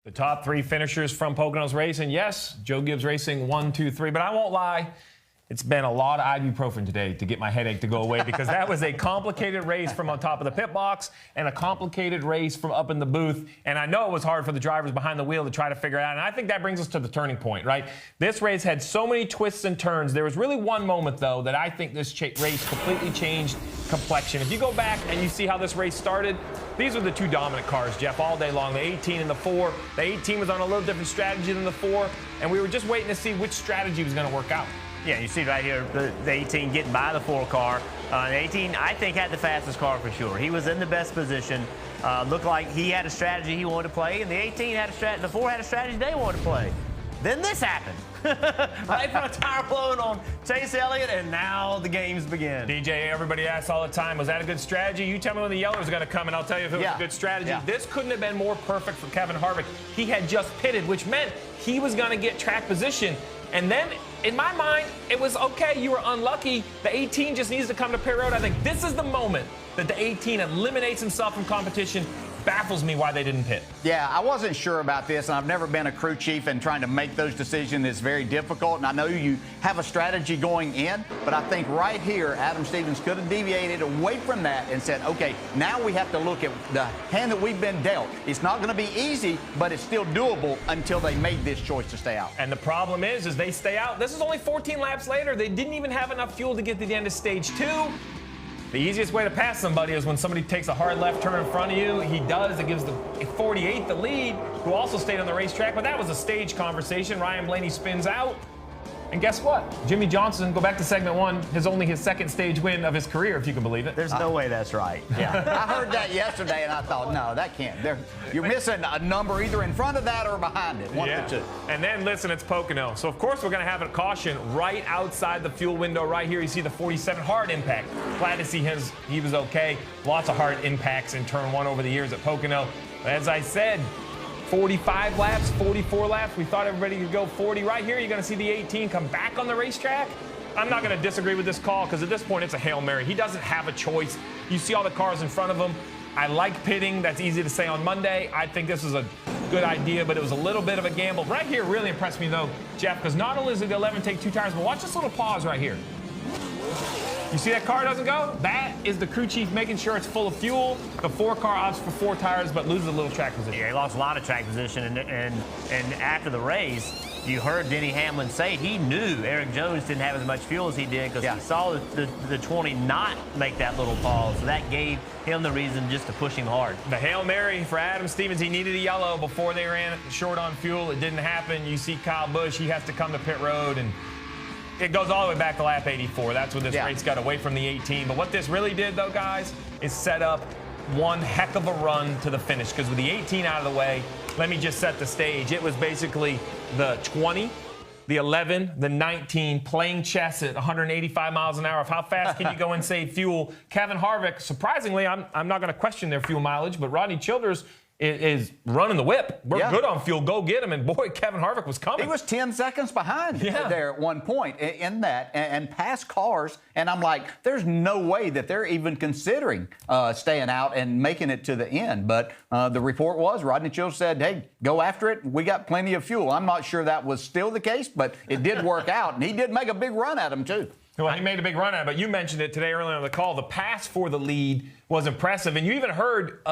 The top three finishers from Pocono's race, and yes, Joe Gibbs Racing 1, 2, 3. But I won't lie, it's been a lot of ibuprofen today to get my headache to go away because that was a complicated race from on top of the pit box and a complicated race from up in the booth. And I know it was hard for the drivers behind the wheel to try to figure it out. And I think that brings us to the turning point, right? This race had so many twists and turns. There was really one moment, though, that I think this race completely changed complexion. If you go back and you see how this race started, these were the two dominant cars, Jeff, all day long, the 18 and the 4. The 18 was on a little different strategy than the 4, and we were just waiting to see which strategy was going to work out. Yeah, you see right here the 18 getting by the 4 car. The 18, I think, had the fastest car for sure. He was in the best position. Looked like he had a strategy he wanted to play, and the 18 had a strategy. The 4 had a strategy they wanted to play. Then this happened. Right from a tire blowing on Chase Elliott, and now the games begin. DJ, everybody asks all the time, was that a good strategy? You tell me when the yellow is going to come, and I'll tell you if it was a good strategy. Yeah. This couldn't have been more perfect for Kevin Harvick. He had just pitted, which meant he was going to get track position. And then, in my mind, it was okay, you were unlucky. The 18 just needs to come to pit road. I think this is the moment that the 18 eliminates himself from competition. Baffles me why they didn't pit. Yeah, I wasn't sure about this, and I've never been a crew chief, and trying to make those decisions is very difficult. And I know you have a strategy going in, but I think right here, Adam Stevens could have deviated away from that and said, okay, now we have to look at the hand that we've been dealt. It's not going to be easy, but it's still doable until they made this choice to stay out. And the problem is they stay out. This is only 14 laps later. They didn't even have enough fuel to get to the end of stage 2. The easiest way to pass somebody is when somebody takes a hard left turn in front of you. He does. It gives the 48 the lead, who also stayed on the racetrack. But that was a stage conversation. Ryan Blaney spins out. And guess what? Jimmy Johnson, go back to segment 1, is only his second stage win of his career, if you can believe it. There's no way that's right. Yeah, I heard that yesterday, and I thought, no, that can't. You're missing a number either in front of that or behind it, one of the two. And then, listen, it's Pocono. So, of course, we're going to have a caution right outside the fuel window right here. You see the 47 hard impact. Glad to see he was okay. Lots of hard impacts in turn 1 over the years at Pocono. As I said, 45 laps, 44 laps. We thought everybody could go 40. Right here, you're going to see the 18 come back on the racetrack. I'm not going to disagree with this call because at this point, it's a Hail Mary. He doesn't have a choice. You see all the cars in front of him. I like pitting. That's easy to say on Monday. I think this is a good idea, but it was a little bit of a gamble. Right here really impressed me, though, Jeff, because not only does the 11 take 2 tires, but watch this little pause right here. You see that car doesn't go? That is the crew chief making sure it's full of fuel. The 4 car opts for 4 tires, but loses a little track position. Yeah, he lost a lot of track position, and after the race, you heard Denny Hamlin say he knew Eric Jones didn't have as much fuel as he did because he saw the 20 not make that little pause. So that gave him the reason just to push him hard. The Hail Mary for Adam Stevens. He needed a yellow before they ran short on fuel. It didn't happen. You see Kyle Busch. He has to come to pit road, and it goes all the way back to lap 84. That's when this race got away from the 18. But what this really did, though, guys, is set up one heck of a run to the finish. Because with the 18 out of the way, let me just set the stage. It was basically the 20, the 11, the 19 playing chess at 185 miles an hour of how fast can you go and save fuel. Kevin Harvick, surprisingly, I'm not going to question their fuel mileage, but Rodney Childers is running the whip. We're good on fuel. Go get him. And, boy, Kevin Harvick was coming. He was 10 seconds behind there at one point in that and past cars. And I'm like, there's no way that they're even considering staying out and making it to the end. But the report was Rodney Childers said, hey, go after it. We got plenty of fuel. I'm not sure that was still the case, but it did work out. And he did make a big run at him, too. Well, he made a big run at it, but you mentioned it today earlier on the call. The pass for the lead was impressive, and you even heard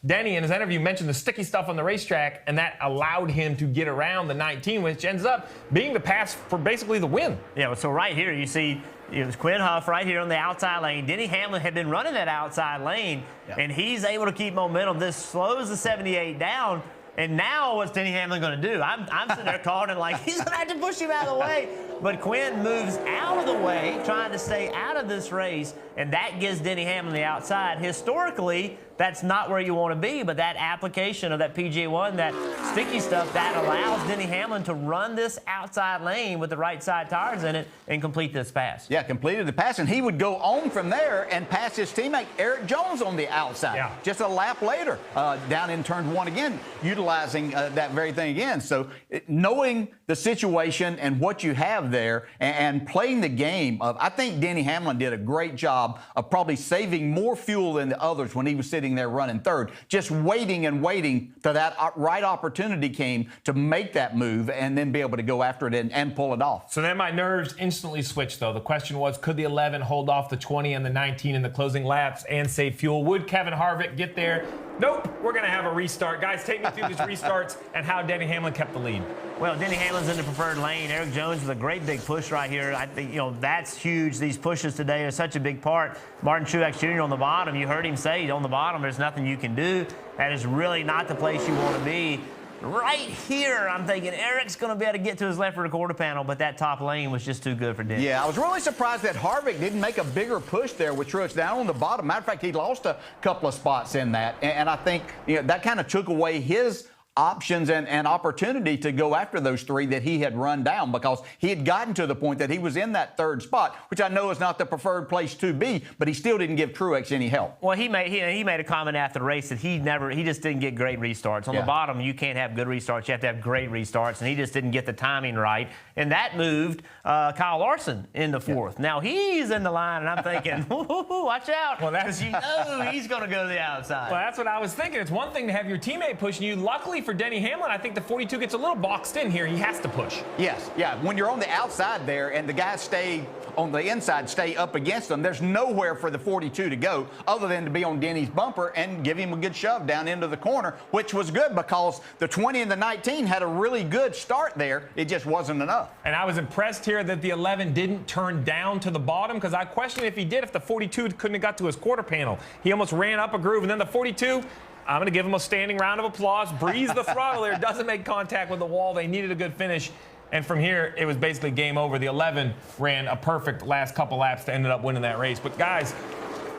Denny in his interview mention the sticky stuff on the racetrack, and that allowed him to get around the 19, which ends up being the pass for basically the win. Yeah, so right here you see it was Quinn Huff right here on the outside lane. Denny Hamlin had been running that outside lane, and he's able to keep momentum. This slows the 78 down. And now what's Denny Hamlin going to do? I'm sitting there calling it like he's going to have to push him out of the way. But Quinn moves out of the way, trying to stay out of this race, and that gives Denny Hamlin the outside. Historically, that's not where you want to be, but that application of that PGA1, that sticky stuff, that allows Denny Hamlin to run this outside lane with the right side tires in it and complete this pass. Yeah, completed the pass, and he would go on from there and pass his teammate Eric Jones on the outside. Just a lap later, down in turn 1 again, utilizing that very thing again. So knowing the situation and what you have drive there and playing the game of, I think Denny Hamlin did a great job of probably saving more fuel than the others when he was sitting there running third, just waiting and waiting till that right opportunity came to make that move and then be able to go after it and pull it off. So then my nerves instantly switched, though. The question was, could the 11 hold off the 20 and the 19 in the closing laps and save fuel? Would Kevin Harvick get there? Nope. We're going to have a restart. Guys, take me through these restarts and how Denny Hamlin kept the lead. Well, Denny Hamlin's in the preferred lane. Eric Jones with a great big push right here. I think, that's huge. These pushes today are such a big part. Martin Truex Jr. on the bottom. You heard him say on the bottom, there's nothing you can do. That is really not the place you want to be. Right here, I'm thinking Eric's going to be able to get to his left rear quarter panel, but that top lane was just too good for Denny. Yeah, I was really surprised that Harvick didn't make a bigger push there with Truex down on the bottom. Matter of fact, he lost a couple of spots in that, and I think that kind of took away his options and opportunity to go after those three that he had run down, because he had gotten to the point that he was in that third spot, which I know is not the preferred place to be, but he still didn't give Truex any help. Well, he made a comment after the race that he just didn't get great restarts. On the bottom, you can't have good restarts. You have to have great restarts, and he just didn't get the timing right. And that moved Kyle Larson in the fourth. Yeah. Now he's in the line, and I'm thinking, watch out. Well, that's he's going to go to the outside. Well, that's what I was thinking. It's one thing to have your teammate pushing you. Luckily for Denny Hamlin, I think the 42 gets a little boxed in here. He has to push. Yes, yeah. When you're on the outside there and the guys stay on the inside, stay up against them, there's nowhere for the 42 to go other than to be on Denny's bumper and give him a good shove down into the corner, which was good because the 20 and the 19 had a really good start there. It just wasn't enough. And I was impressed here that the 11 didn't turn down to the bottom, because I questioned if he did, if the 42 couldn't have got to his quarter panel. He almost ran up a groove, and then the 42, I'm going to give him a standing round of applause. Breeze the throttle there. Doesn't make contact with the wall. They needed a good finish. And from here, it was basically game over. The 11 ran a perfect last couple laps to ended up winning that race. But, guys,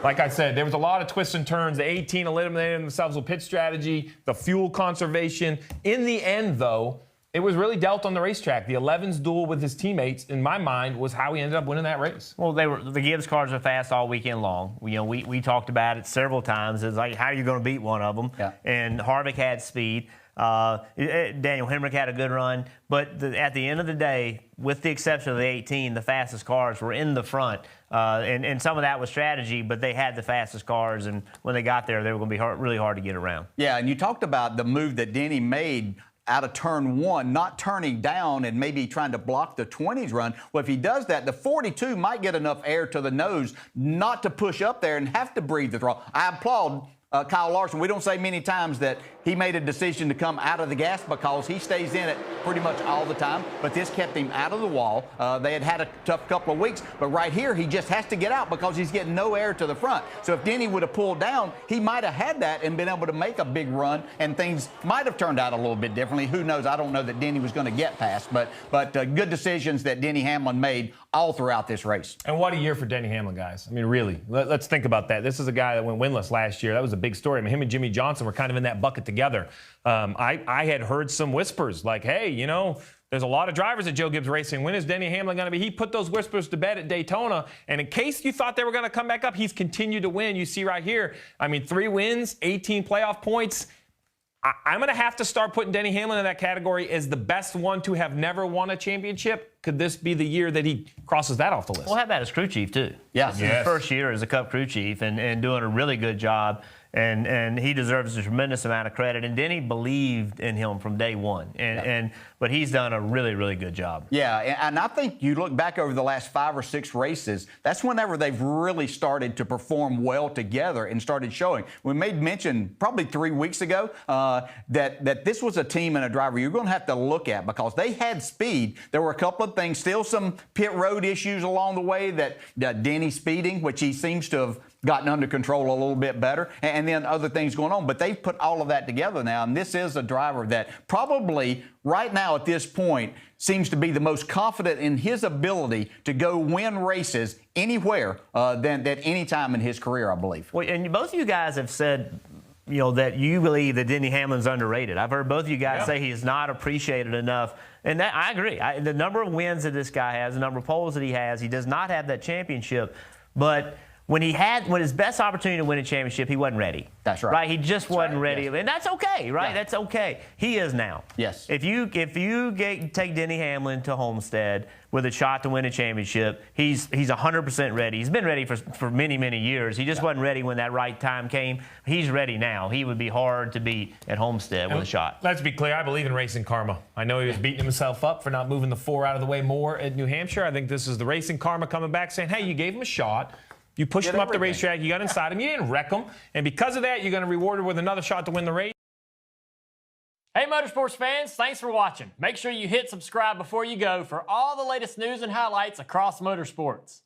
like I said, there was a lot of twists and turns. The 18 eliminated themselves with pit strategy, the fuel conservation. In the end, though, it was really dealt on the racetrack. The 11's duel with his teammates, in my mind, was how he ended up winning that race. Well, the Gibbs cars were fast all weekend long. We talked about it several times. It's like, how are you going to beat one of them? Yeah. And Harvick had speed. Daniel Hemrick had a good run. But at the end of the day, with the exception of the 18, the fastest cars were in the front. And some of that was strategy, but they had the fastest cars. And when they got there, they were going to be really hard to get around. Yeah, and you talked about the move that Denny made out of turn one, not turning down and maybe trying to block the 20s run. Well, if he does that, the 42 might get enough air to the nose not to push up there and have to breathe the throttle. I applaud Kyle Larson. We don't say many times that he made a decision to come out of the gas, because he stays in it pretty much all the time. But this kept him out of the wall. They had a tough couple of weeks, but right here he just has to get out because he's getting no air to the front. So if Denny would have pulled down, he might have had that and been able to make a big run, and things might have turned out a little bit differently. Who knows? I don't know that Denny was going to get past, but good decisions that Denny Hamlin made all throughout this race. And what a year for Denny Hamlin, guys. I mean, really, let's think about that. This is a guy that went winless last year. That was a big story. I mean, him and Jimmy Johnson were kind of in that bucket together. I had heard some whispers like, hey, there's a lot of drivers at Joe Gibbs Racing. When is Denny Hamlin going to be? He put those whispers to bed at Daytona. And in case you thought they were going to come back up, he's continued to win. You see right here, 3 wins, 18 playoff points. I'm going to have to start putting Denny Hamlin in that category as the best one to have never won a championship. Could this be the year that he crosses that off the list? Well, how about his crew chief, too? Yes. His first year as a Cup crew chief and doing a really good job. And he deserves a tremendous amount of credit. And Denny believed in him from day one. But he's done a really, really good job. Yeah, and I think you look back over the last 5 or 6 races, that's whenever they've really started to perform well together and started showing. We made mention probably 3 weeks ago that this was a team and a driver you're going to have to look at, because they had speed. There were a couple of things, still some pit road issues along the way that Denny speeding, which he seems to have gotten under control a little bit better, and then other things going on. But they've put all of that together now, and this is a driver that probably right now at this point seems to be the most confident in his ability to go win races anywhere than any time in his career, I believe. Well, and both of you guys have said that you believe that Denny Hamlin's underrated. I've heard both of you guys say he is not appreciated enough. And that, I agree. The number of wins that this guy has, the number of poles that he has, he does not have that championship. But when his best opportunity to win a championship, he wasn't ready. That's right. Right? He just wasn't ready. Yes. And that's okay, right? Yeah. That's okay. He is now. Yes. If you take Denny Hamlin to Homestead with a shot to win a championship, he's 100% ready. He's been ready for many, many years. He just wasn't ready when that right time came. He's ready now. He would be hard to beat at Homestead with a shot. Let's be clear. I believe in racing karma. I know he was beating himself up for not moving the 4 out of the way more at New Hampshire. I think this is the racing karma coming back saying, hey, you gave him a shot. You pushed him up the racetrack. You got inside him. You didn't wreck him. And because of that, you're going to reward him with another shot to win the race. Hey, Motorsports fans, thanks for watching. Make sure you hit subscribe before you go for all the latest news and highlights across motorsports.